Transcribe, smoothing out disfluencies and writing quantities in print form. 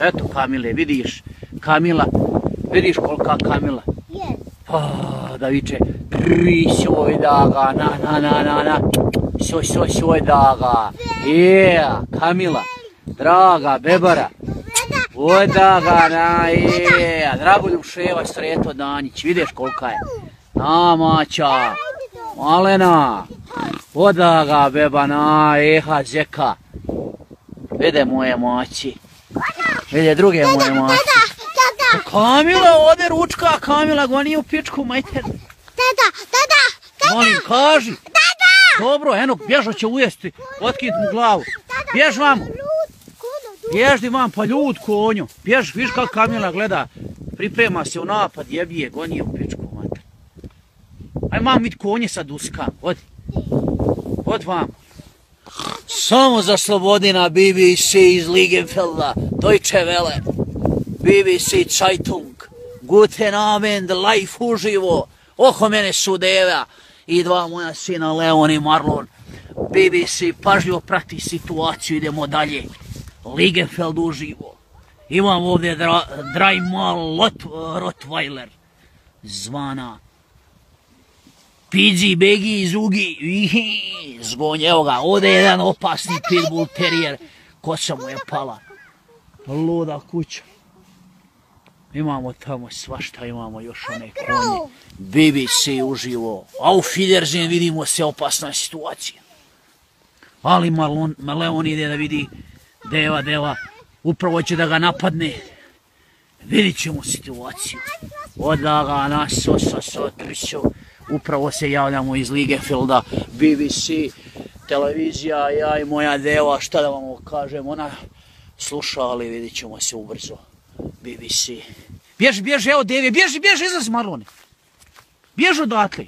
Eto Kamile, vidiš, Kamila, vidiš kolika Kamila? Pa, da viče, sjoj daga, na, sjoj daga, Kamila, draga, bebara, oj daga, Dragoljub Ševa, Sreto Danjić, vidiš kolika je, Maća, Malena, odaga, beba, zeka, vide moje maći, vide druge moje maći. Kamila, ode ručka, Kamila, goni u pičku, majter. Tata. Molim, kaži. Dobro, eno, bježo će ujesti, otkit mu glavu. Bjež vam. Bježdi vam, pa ljud konju. Bjež, viš kako Kamila gleda, priprema se u napad, jebije, goni u pičku, majter. Aj, mam, vid konje sad uskam, odi. Od vam. Samo za Slobodina, BBC iz Ligenfelda, Deutsche Welle. BBC Zeitung, Guten Abend, live uživo, oko mene sudeva i dva moja sina Leon i Marlon. BBC pažljivo prati situaciju, idemo dalje. Ligenfeld uživo. Imam ovdje Dreimal Rottweiler, zvana Pidži, Begi, Zugi, zgonj, evo ga, ovdje je jedan opasni pitbull terijer, kosa mu je pala. Luda kuća. Imamo tamo svašta, imamo još one konje. BBC uživo. Auf Wiedersehen, vidimo se, opasna situacija. Ali Leon ide da vidi deva, upravo će da ga napadne. Vidit ćemo situaciju. Odaga nas otriću. Upravo se javljamo iz Ligenfelda, BBC, televizija, ja i moja deva, šta da vam kažem, ona sluša, ali vidit ćemo se ubrzo. BBC. Bježi, evo Devi, bježi, izlazi Marlone. Bježi odatle.